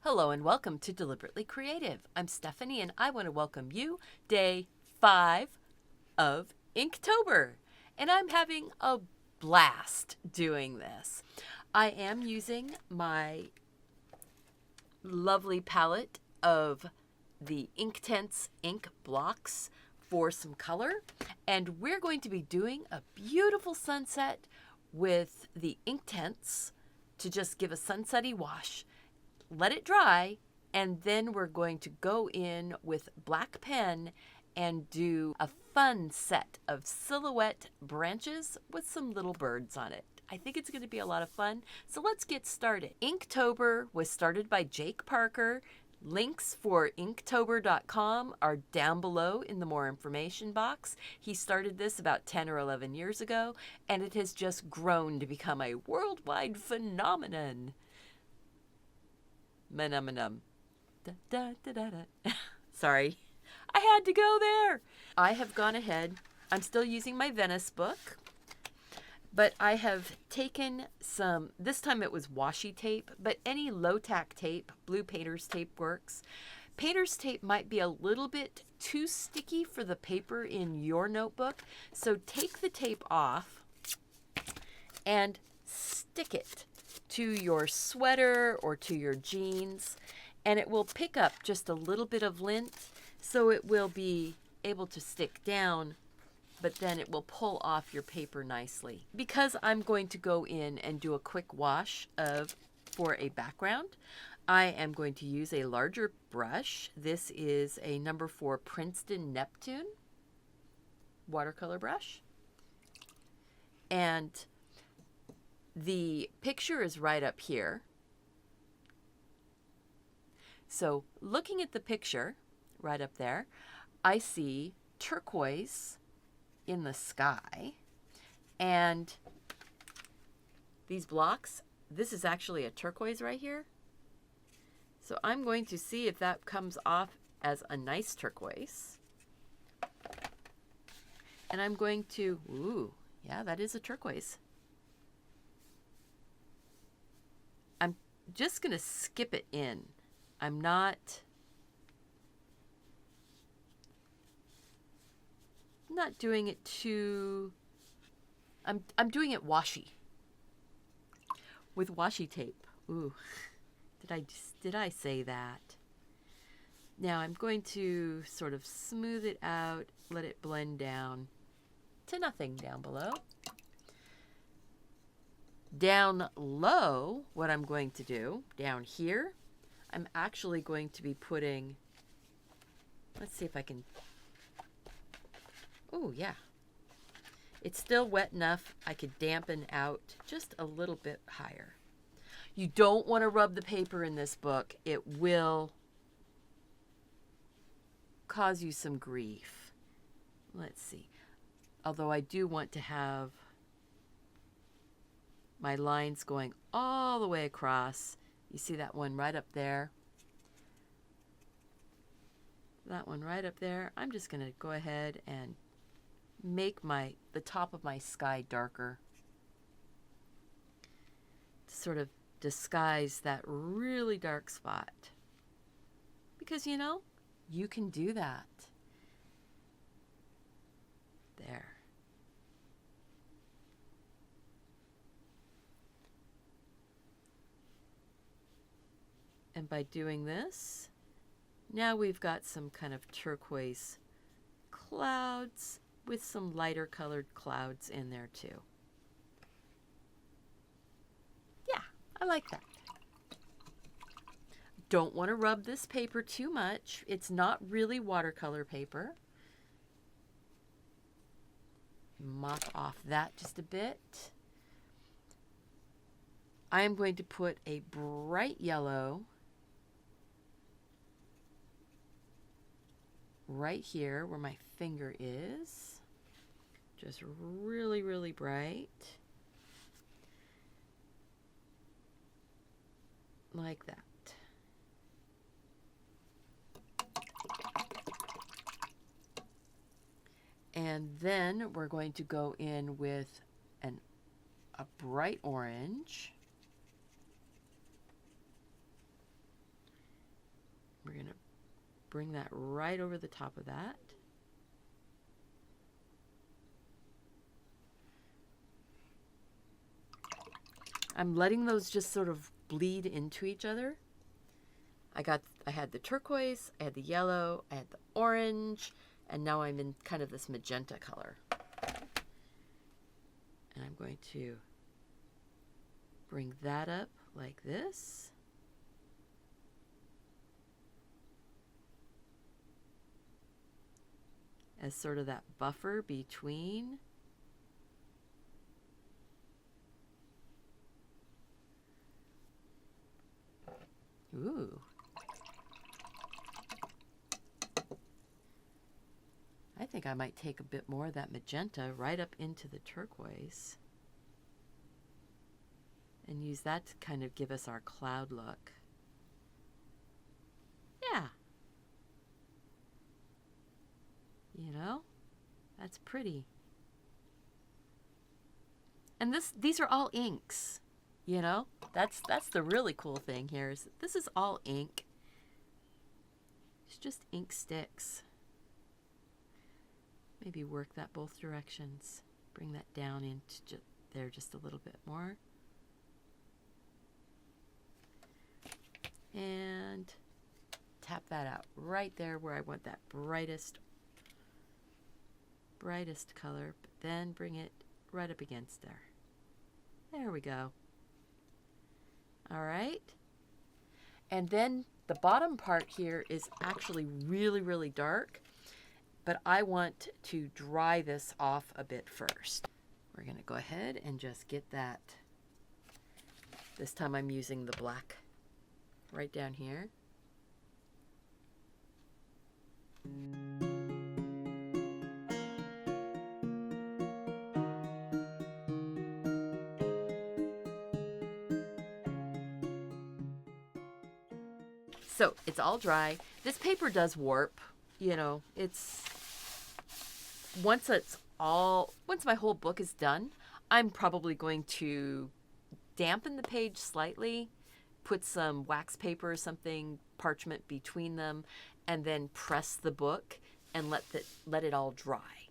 Hello and welcome to Deliberately Creative. I'm Stephanie and I want to welcome you day 5 of Inktober. And I'm having a blast doing this. I am using my lovely palette of the Inktense ink blocks for some color. And we're going to be doing a beautiful sunset with the Inktense to just give a sunsetty wash. Let it dry, and then we're going to go in with black pen and do a fun set of silhouette branches with some little birds on it. I think it's going to be a lot of fun, so let's get started. Inktober was started by Jake Parker. Links for Inktober.com are down below in the more information box. He started this about 10 or 11 years ago, and it has just grown to become a worldwide phenomenon. Manum. Da, da, da, da, da. Sorry, I had to go there. I have gone ahead. I'm still using my Venice book, but I have taken some, this time it was washi tape, but any low-tack tape, blue painter's tape works. Painter's tape might be a little bit too sticky for the paper in your notebook, so take the tape off and stick it to your sweater or to your jeans, and it will pick up just a little bit of lint, so it will be able to stick down, but then it will pull off your paper nicely. Because I'm going to go in and do a quick wash for a background, I am going to use a larger brush. This is a number 4 Princeton Neptune watercolor brush, and the picture is right up here. So looking at the picture right up there, I see turquoise in the sky. And these blocks, this is actually a turquoise right here. So I'm going to see if that comes off as a nice turquoise. And I'm going to, ooh, yeah, that is a turquoise. Just going to skip it in. I'm not doing it too, I'm doing it washi. With washi tape. Ooh. Did I say that? Now I'm going to sort of smooth it out, let it blend down to nothing down below. Down low, what I'm going to do, down here, I'm actually going to be putting, let's see if I can, oh yeah. It's still wet enough I could dampen out just a little bit higher. You don't want to rub the paper in this book. It will cause you some grief. Let's see. Although I do want to have my lines going all the way across. You see that one right up there? That one right up there. I'm just going to go ahead and make the top of my sky darker to sort of disguise that really dark spot. Because, you know, you can do that. There. And by doing this, now we've got some kind of turquoise clouds with some lighter colored clouds in there too. Yeah, I like that. Don't want to rub this paper too much. It's not really watercolor paper. Mop off that just a bit. I am going to put a bright yellow right here where my finger is. Just really, really bright. Like that. And then we're going to go in with a bright orange. We're going to bring that right over the top of that. I'm letting those just sort of bleed into each other. I had the turquoise, I had the yellow, I had the orange, and now I'm in kind of this magenta color. And I'm going to bring that up like this. As sort of that buffer between. Ooh. I think I might take a bit more of that magenta right up into the turquoise and use that to kind of give us our cloud look. Yeah. You know, that's pretty. And these are all inks, you know? That's the really cool thing here is that this is all ink. It's just ink sticks. Maybe work that both directions. Bring that down into there just a little bit more. And tap that out right there where I want that brightest color, but then bring it right up against there. There we go. All right. And then the bottom part here is actually really, really dark, but I want to dry this off a bit first. We're going to go ahead and just get that. This time I'm using the black right down here. So it's all dry. This paper does warp, you know, once my whole book is done, I'm probably going to dampen the page slightly, put some wax paper or something, parchment between them, and then press the book and let it all dry.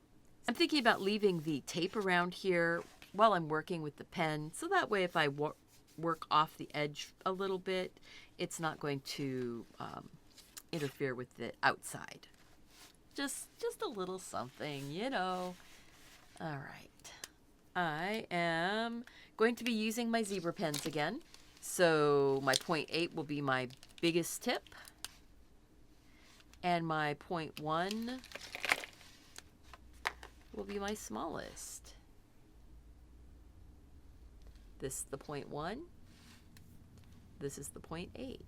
I'm thinking about leaving the tape around here while I'm working with the pen, so that way if I work off the edge a little bit, it's not going to interfere with the outside. Just a little something, you know. All right. I am going to be using my zebra pens again. So my 0.8 will be my biggest tip. And my 0.1 will be my smallest. This is the 0.1. This is the 0.8.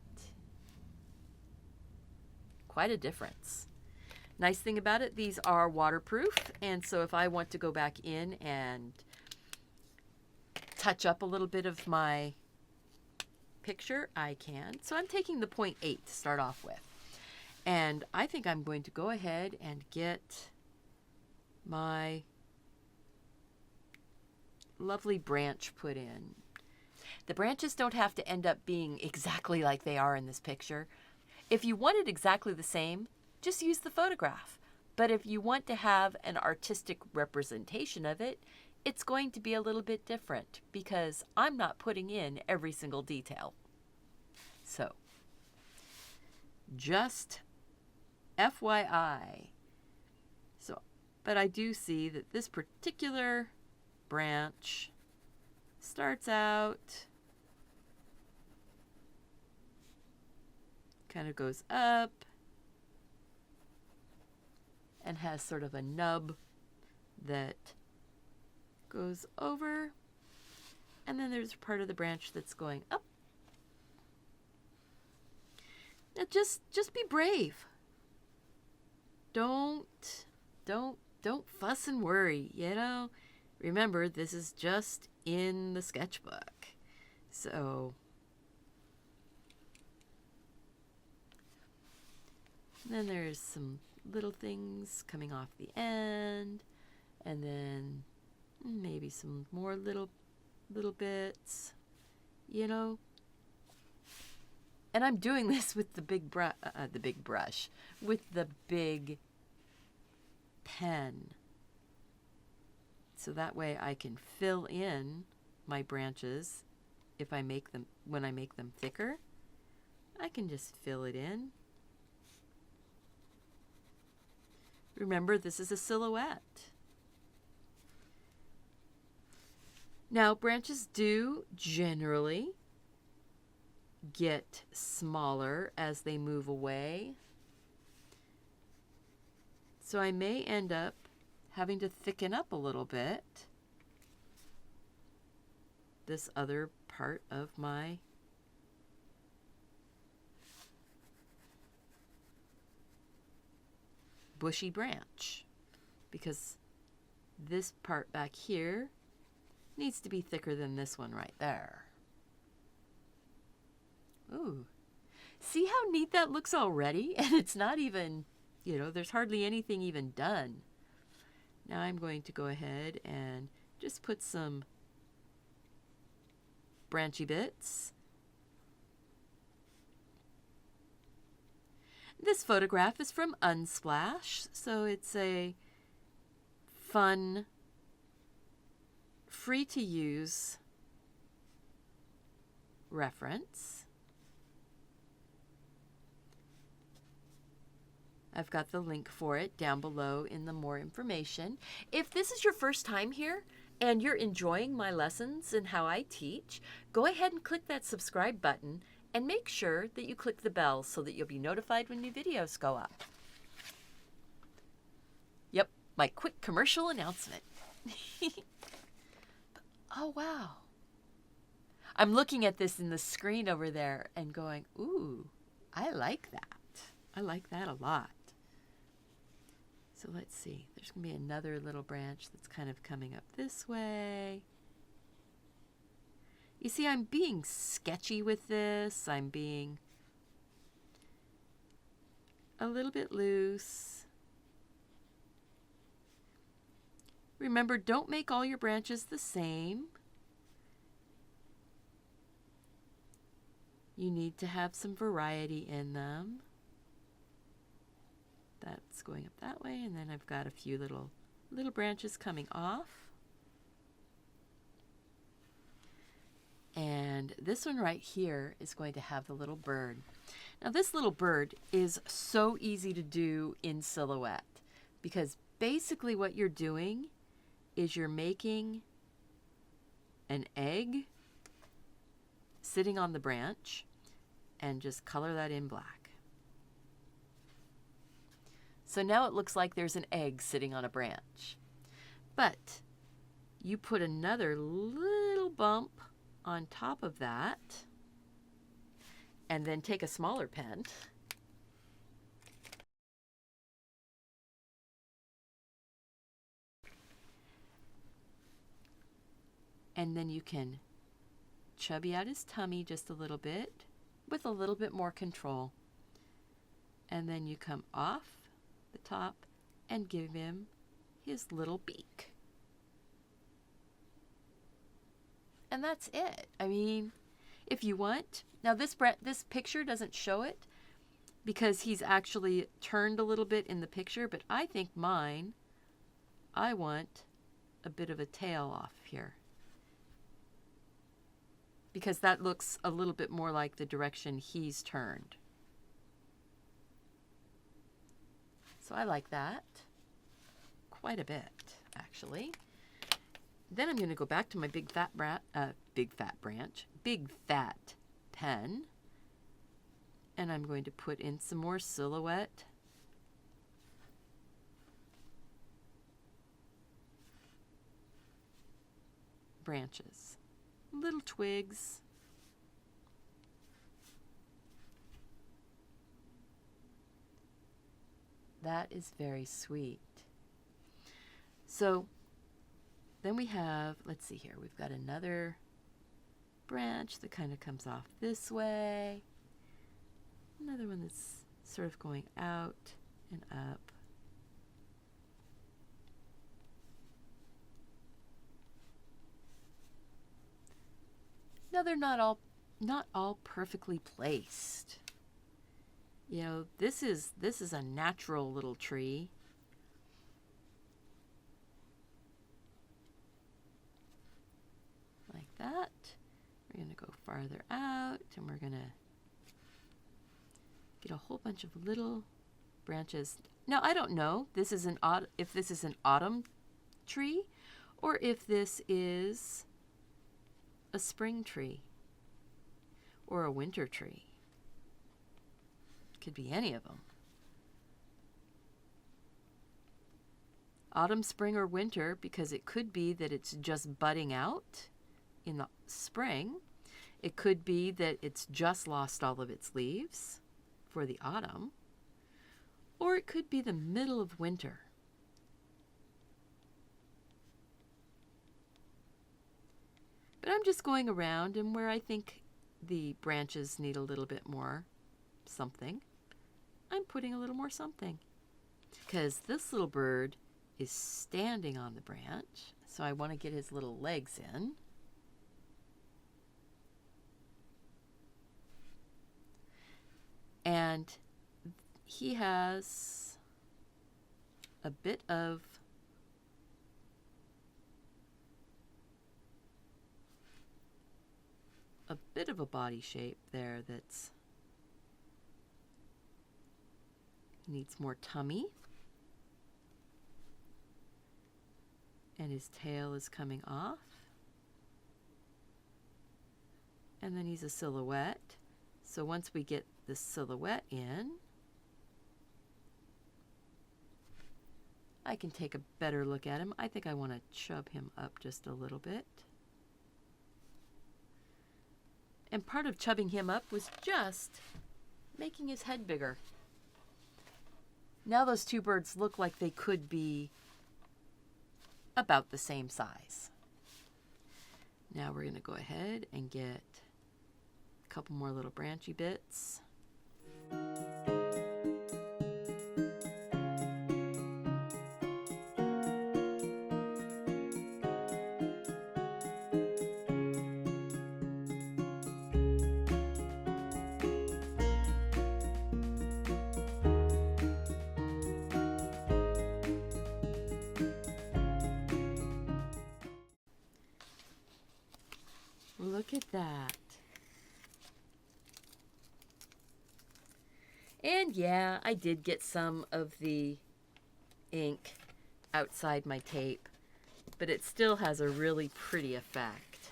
Quite a difference. Nice thing about it, these are waterproof, and so if I want to go back in and touch up a little bit of my picture, I can. So I'm taking the 0.8 to start off with. And I think I'm going to go ahead and get my lovely branch put in. The branches don't have to end up being exactly like they are in this picture. If you want it exactly the same, just use the photograph. But if you want to have an artistic representation of it, it's going to be a little bit different because I'm not putting in every single detail. So, just FYI. So, but I do see that this particular branch starts out, kind of goes up, and has sort of a nub that goes over, and then there's part of the branch that's going up. Now just be brave. Don't fuss and worry, you know. Remember, this is just in the sketchbook. So then there's some little things coming off the end, and then maybe some more little bits, you know. And I'm doing this with the big brush, with the big pen. So that way I can fill in my branches if I make them, when I make them thicker. I can just fill it in. Remember, this is a silhouette. Now, branches do generally get smaller as they move away. So I may end up having to thicken up a little bit this other part of my bushy branch, because this part back here needs to be thicker than this one right there. Ooh, see how neat that looks already? And it's not even, you know, there's hardly anything even done. Now I'm going to go ahead and just put some branchy bits. This photograph is from Unsplash, so it's a fun, free to use reference. I've got the link for it down below in the more information. If this is your first time here and you're enjoying my lessons and how I teach, go ahead and click that subscribe button and make sure that you click the bell so that you'll be notified when new videos go up. Yep, my quick commercial announcement. Oh, wow. I'm looking at this in the screen over there and going, ooh, I like that. I like that a lot. So let's see, there's going to be another little branch that's kind of coming up this way. You see, I'm being sketchy with this. I'm being a little bit loose. Remember, don't make all your branches the same. You need to have some variety in them. That's going up that way, and then I've got a few little branches coming off. And this one right here is going to have the little bird. Now this little bird is so easy to do in silhouette, because basically what you're doing is you're making an egg sitting on the branch and just color that in black. So now it looks like there's an egg sitting on a branch. But you put another little bump on top of that, and then take a smaller pen and then you can chubby out his tummy just a little bit with a little bit more control. And then you come off the top and give him his little beak. And that's it. I mean, if you want, now this picture doesn't show it because he's actually turned a little bit in the picture, but I think mine, I want a bit of a tail off here, because that looks a little bit more like the direction he's turned. So I like that quite a bit, actually. Then I'm going to go back to my big fat pen, and I'm going to put in some more silhouette. Branches, little twigs. That is very sweet. So then we have, let's see here, we've got another branch that kind of comes off this way. Another one that's sort of going out and up. Now they're not all not all perfectly placed. You know, this is a natural little tree. Like that. We're going to go farther out, and we're going to get a whole bunch of little branches. Now, I don't know if this is an autumn tree or if this is a spring tree or a winter tree. Could be any of them. Autumn, spring, or winter, because it could be that it's just budding out in the spring. It could be that it's just lost all of its leaves for the autumn. Or it could be the middle of winter. But I'm just going around, and where I think the branches need a little bit more something, I'm putting a little more something. Because this little bird is standing on the branch, so I want to get his little legs in. And he has a bit of a body shape there that's needs more tummy. And his tail is coming off. And then he's a silhouette. So once we get the silhouette in, I can take a better look at him. I think I want to chub him up just a little bit. And part of chubbing him up was just making his head bigger. Now those two birds look like they could be about the same size. Now we're going to go ahead and get a couple more little branchy bits. Look at that. And yeah, I did get some of the ink outside my tape, but it still has a really pretty effect.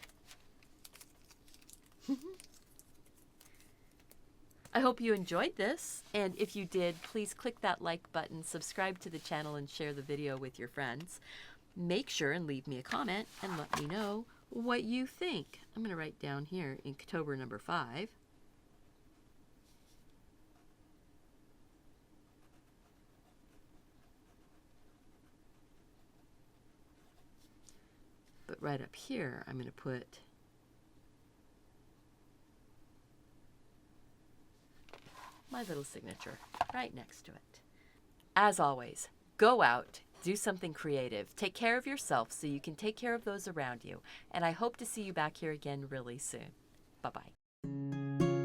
I hope you enjoyed this, and if you did, please click that like button, subscribe to the channel, and share the video with your friends. Make sure and leave me a comment and let me know what you think. I'm going to write down here Inktober number 5. But right up here, I'm going to put my little signature right next to it. As always, go out, do something creative. Take care of yourself so you can take care of those around you. And I hope to see you back here again really soon. Bye-bye.